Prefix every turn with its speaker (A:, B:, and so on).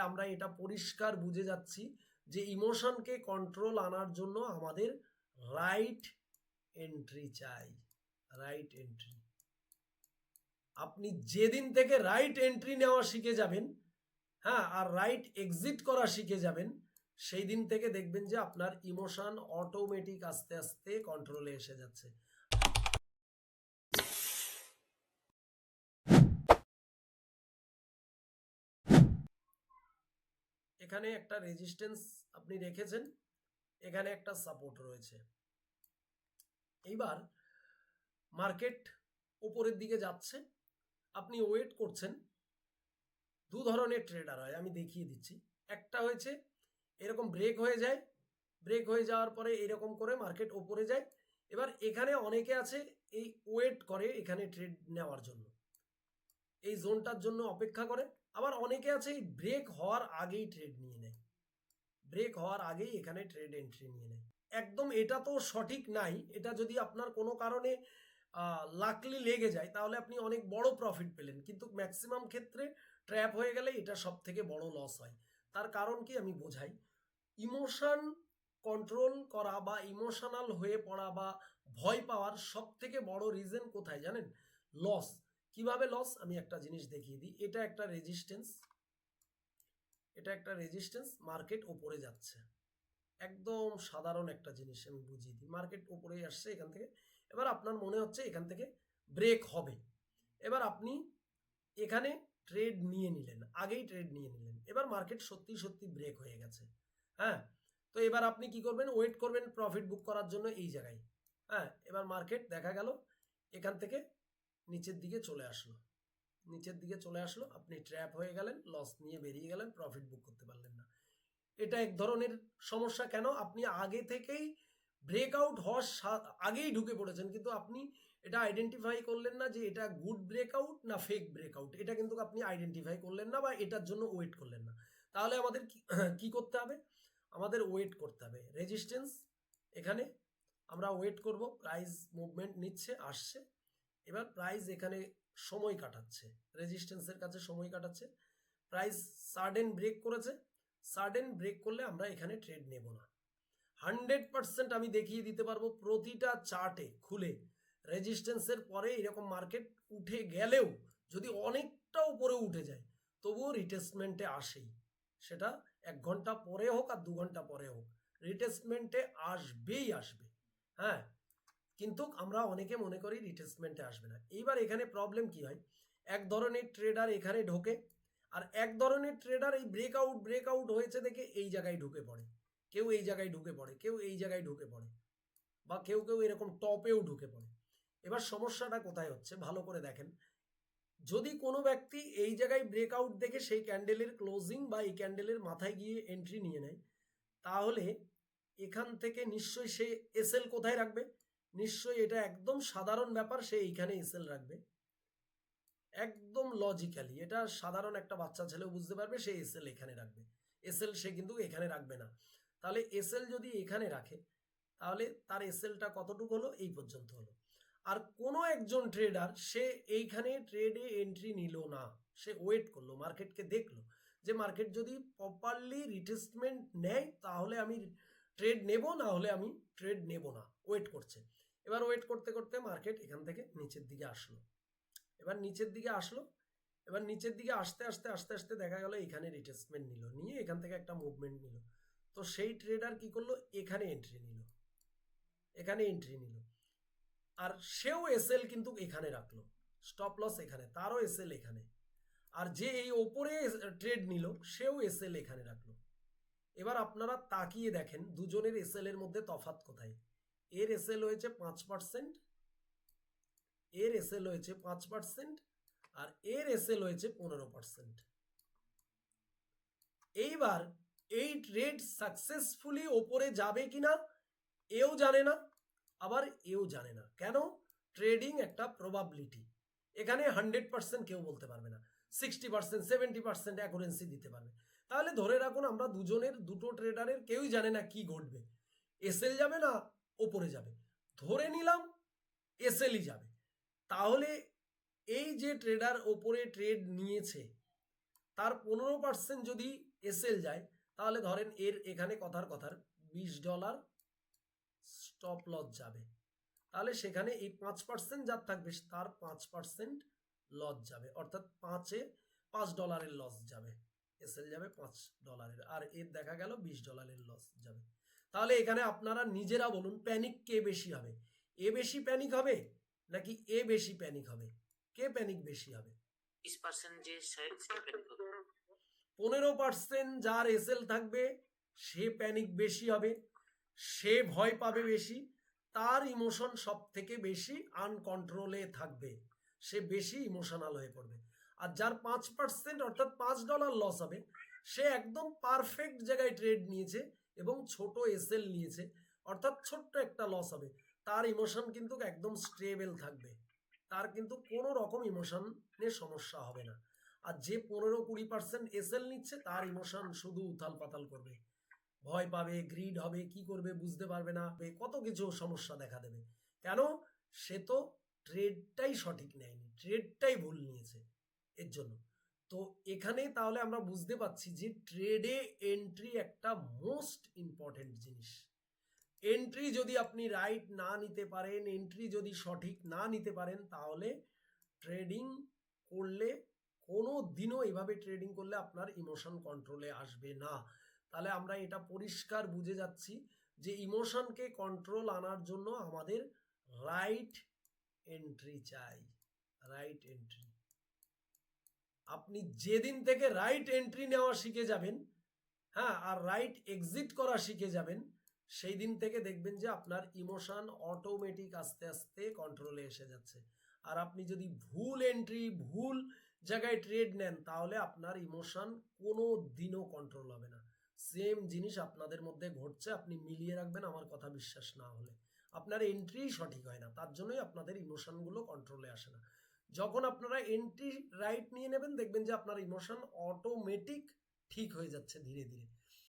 A: আমরা এটা পরিষ্কার বুঝে যাচ্ছি যে ইমোশনকে কন্ট্রোল আনার জন্য আমাদের রাইট এন্ট্রি চাই। রাইট এন্ট্রি, আপনি যেদিন থেকে রাইট এন্ট্রি নেওয়া শিখে যাবেন, হ্যাঁ, আর রাইট এক্সিট করা শিখে যাবেন, সেই দিন থেকে দেখবেন যে আপনার ইমোশন অটোমেটিক আস্তে আস্তে কন্ট্রোলে এসে যাচ্ছে। এখানে একটা রেজিস্ট্যান্স আপনি রেখেছেন, এখানে একটা সাপোর্ট রয়েছে। এইবার মার্কেট উপরের দিকে যাচ্ছে, আপনি ওয়েট করছেন। দু ধরনের ট্রেডার হয়, আমি দেখিয়ে দিচ্ছি। একটা হয়েছে এরকম ব্রেক হয়ে যায়, ব্রেক হয়ে যাওয়ার পরে এরকম করে মার্কেট ওপরে যায়। এবার এখানে অনেকে আছে এই ওয়েট করে এখানে ট্রেড নেওয়ার জন্য, এই জোনটার জন্য অপেক্ষা করে। আবার অনেকে আছে এই ব্রেক হওয়ার আগেই ট্রেড নিয়ে নেয়, ব্রেক হওয়ার আগেই এখানে ট্রেড এন্ট্রি নিয়ে নেয়। একদম এটা তো সঠিক নাই। এটা যদি আপনার কোনো কারণে লাকলি লেগে যায় তাহলে আপনি অনেক বড় প্রফিট পেলেন, কিন্তু ম্যাক্সিমাম ক্ষেত্রে ট্র্যাপ হয়ে গেলে এটা সব থেকে বড় লস হয়। তার কারণ কি আমি বোঝাই। ইমোশন কন্ট্রোল করা বা ইমোশনাল হয়ে পড়া বা ভয় পাওয়ার সব থেকে বড় রিজন কোথায় জানেন? লস। কিভাবে লস? আমি একটা জিনিস দেখিয়ে দিই। এটা একটা রেজিস্ট্যান্স, এটা একটা রেজিস্ট্যান্স, মার্কেট ওপরে যাচ্ছে। একদম সাধারণ একটা জিনিস আমি বুঝিয়ে দিই। মার্কেট ওপরেই আসছে এখান থেকে। এবার আপনার মনে হচ্ছে এখান থেকে ব্রেক হবে। এবার আপনি এখানে ট্রেড নিয়ে নিলেন, আগেই ট্রেড নিয়ে নিলেন। এবার মার্কেট সত্যি সত্যি ব্রেক হয়ে গেছে, হ্যাঁ। তো এবার আপনি কি করবেন? ওয়েট করবেন প্রফিট বুক করার জন্য এই জায়গায়, হ্যাঁ। এবার মার্কেট দেখা গেল এখান থেকে নিচের দিকে চলে আসলো, নিচের দিকে চলে আসলো, আপনি ট্র্যাপ হয়ে গেলেন, লস নিয়ে বেরিয়ে গেলেন, প্রফিট বুক করতে পারলেন না। এটা এক ধরনের সমস্যা। কেন? আপনি আগে থেকেই ব্রেকআউট হওয়ার আগেই ঢুকে পড়েছেন, কিন্তু আপনি এটা আইডেন্টিফাই করলেন না যে এটা গুড ব্রেকআউট না ফেক ব্রেকআউট। এটা কিন্তু আপনি আইডেন্টিফাই করলেন না বা এটার জন্য ওয়েট করলেন না। তাহলে আমাদের কি করতে হবে? আমাদের ওয়েট করতে হবে। রেজিস্ট্যান্স এখানে আমরা ওয়েট করব, প্রাইস মুভমেন্ট নিচ্ছে, আসছে। এবার প্রাইস এখানে সময় কাটাচ্ছে, রেজিস্ট্যান্সের কাছে সময় কাটাচ্ছে। প্রাইস সাডেন ব্রেক করেছে, সাডেন ব্রেক করলে আমরা এখানে ট্রেড নেব না। 100% আমি দেখিয়ে দিতে পারবো প্রতিটা চার্টে খুলে, রেজিস্ট্যান্সের পরে এরকম মার্কেট উঠে গেলেও যদি অনেকটা উপরে উঠে যায় তবুও রিটেস্টমেন্টে আসেই। সেটা 1 ঘন্টা পরে হোক আর 2 ঘন্টা পরে হোক, রিটেস্টমেন্টে আসবেই আসবে, হ্যাঁ। কিন্তু আমরা অনেকে মনে করি রিটেস্টমেন্টে আসবে না। এইবার এখানে প্রবলেম কি হয়? এক ধরনের ট্রেডার এখানে ঢোকে, আর এক ধরনের ট্রেডার এই ব্রেকআউট হয়েছে দেখে এই জায়গায় ঢুকে পড়ে। কেউ এই জায়গায় ঢুকে পড়ে, কেউ এই জায়গায় ঢুকে পড়ে, বা কেউ কেউ এরকম টপেও ঢুকে পড়ে। এবার সমস্যাটা কোথায় হচ্ছে ভালো করে দেখেন। যদি কোনো ব্যক্তি এই জায়গায় ব্রেকআউট দেখে সেই ক্যান্ডেলের ক্লোজিং বা এই ক্যান্ডেলের মাথায় গিয়ে এন্ট্রি নিয়ে নেয়, তাহলে এখান থেকে নিশ্চয়ই সে এসএল কোথায় রাখবে? নিশ্চয়ই এটা একদম সাধারণ ব্যাপার, সে এইখানে এসএল রাখবে। একদম লজিক্যালি এটা সাধারণ একটা বাচ্চা ছেলেও বুঝতে পারবে, সে এসএল এখানে রাখবে। এসএল সে কিন্তু এখানে রাখবে না। তাহলে এসএল যদি এখানে রাখে তাহলে তার এসএলটা কতটুকু হলো? এই পর্যন্ত হলো। আর কোনো একজন ট্রেডার সে এইখানে ট্রেডে এন্ট্রি নিল না, সে ওয়েট করলো, মার্কেটকে দেখলো যে মার্কেট যদি প্রপারলি রিটেস্টমেন্ট নেয় তাহলে আমি ট্রেড নেব, না হলে আমি ট্রেড নেব না। ওয়েট করছে। এবার ওয়েট করতে করতে মার্কেট এখান থেকে নিচের দিকে আসলো। এবার নিচের দিকে আসলো, এবার নিচের দিকে আস্তে আস্তে আস্তে আস্তে দেখা গেল এখানে রিটেস্টমেন্ট নিল, নিয়ে এখান থেকে একটা মুভমেন্ট নিল। তো সেই ট্রেডার কি করলো? এখানে এন্ট্রি নিল, এখানে এন্ট্রি নিল। আর সেও এসএল কিন্তু এখানে রাখলো, স্টপ লস এখানে, তারও এসএল এখানে। আর যে এই ওপরে ট্রেড নিল সেও এসএল এখানে রাখলো। এবার আপনারা তাকিয়ে দেখেন দুজনের এসএল এর মধ্যে তফাৎ কোথায়। এর এসএল হয়েছে 5%, এর এসএল হয়েছে 5%, আর এর এসএল হয়েছে 15%। এইবার এই ট্রেড সাকসেসফুলি ওপরে যাবে কিনা এও জানে না, আবার এও জানে না। কেন? ট্রেডিং একটা প্রবাবিলিটি। এখানে 100% কেউ বলতে পারবে না, 60% 70% অ্যাকুরেন্সি দিতে পারবে। তাহলে ধরে রাখুন আমরা দুজনের, দুটো ট্রেডারের কেউই জানে না কি ঘটবে, এসএল যাবে না ওপরে যাবে। ধরে নিলাম এসএলই যাবে। তাহলে এই যে ট্রেডার ওপরে ট্রেড নিয়েছে তার 15% যদি এসএল যায়, তাহলে ধরেন এর এখানে কথার $20 স্টপ লস যাবে, তাহলে সেখানে এই 5% যার থাকবে তার 5% লস যাবে, অর্থাৎ $5 লস যাবে, এসএল যাবে $5, আর এর দেখা গেল $20 লস যাবে। তাহলে এখানে আপনারা নিজেরা বলুন প্যানিক কে বেশি হবে, এ বেশি প্যানিক হবে নাকি এ বেশি প্যানিক হবে, কে প্যানিক বেশি হবে? 15% যার এসএল থাকবে সে প্যানিক বেশি হবে, সে ভয় পাবে বেশি, তার ইমোশন সব থেকে বেশি আনকন্ট্রোলে থাকবে, সে বেশি ইমোশনাল হয়ে পড়বে। আর যার 5% অর্থাৎ $5 লস হবে, সে একদম পারফেক্ট জায়গায় ট্রেড নিয়েছে এবং ছোট এসএল নিয়েছে, অর্থাৎ ছোট্ট একটা লস হবে, তার ইমোশন কিন্তু একদম স্টেবল থাকবে, তার কিন্তু কোনো রকম ইমোশনের সমস্যা হবে না। আর যে 15-20% এসএল নিচ্ছে তার ইমোশন শুধু উথাল পাতাল করবে, ভয় পাবে, গ্রিড হবে, কি করবে বুঝতে পারবে না, কত কিছু সমস্যা দেখা দেবে। কেন? সে তো ট্রেডটাই সঠিক নেয়নি, ট্রেডটাই ভুল নিয়েছে এর জন্য। তো এখানে তাহলে আমরা বুঝতে পারছি যে ট্রেডে এন্ট্রি একটা মোস্ট ইম্পর্টেন্ট জিনিস। এন্ট্রি যদি আপনি রাইট না নিতে পারেন, এন্ট্রি যদি সঠিক না নিতে পারেন, তাহলে ট্রেডিং করলে কোনো দিনও এভাবে ট্রেডিং করলে আপনার ইমোশন কন্ট্রোলে আসবে না। তাহলে আমরা এটা পরিষ্কার বুঝে যাচ্ছি যে ইমোশনকে কন্ট্রোল আনার জন্য আমাদের রাইট এন্ট্রি চাই, রাইট এন্ট্রি। আপনি যেদিন থেকে রাইট এন্ট্রি নেওয়া শিখে যাবেন, হ্যাঁ, আর রাইট এক্সিট করা শিখে যাবেন, সেই দিন থেকে দেখবেন যে আপনার ইমোশন অটোমেটিক আস্তে আস্তে কন্ট্রোলে এসে যাচ্ছে। আর আপনি যদি ভুল এন্ট্রি, ভুল জায়গায় ট্রেড নেন, তাহলে আপনার ইমোশন কোনো দিনও কন্ট্রোল হবে না। সেম জিনিস আপনাদের মধ্যে ঘটছে, আপনি মিলিয়ে রাখবেন আমার কথা বিশ্বাস না হলে। আপনার এন্ট্রি সঠিক হয় না, তার জন্যই আপনাদের ইমোশনগুলো কন্ট্রোলে আসে না। যখন আপনারা এন্ট্রি রাইট নিয়ে নেবেন, দেখবেন যে আপনার ইমোশন অটোমেটিক ঠিক হয়ে যাচ্ছে ধীরে ধীরে।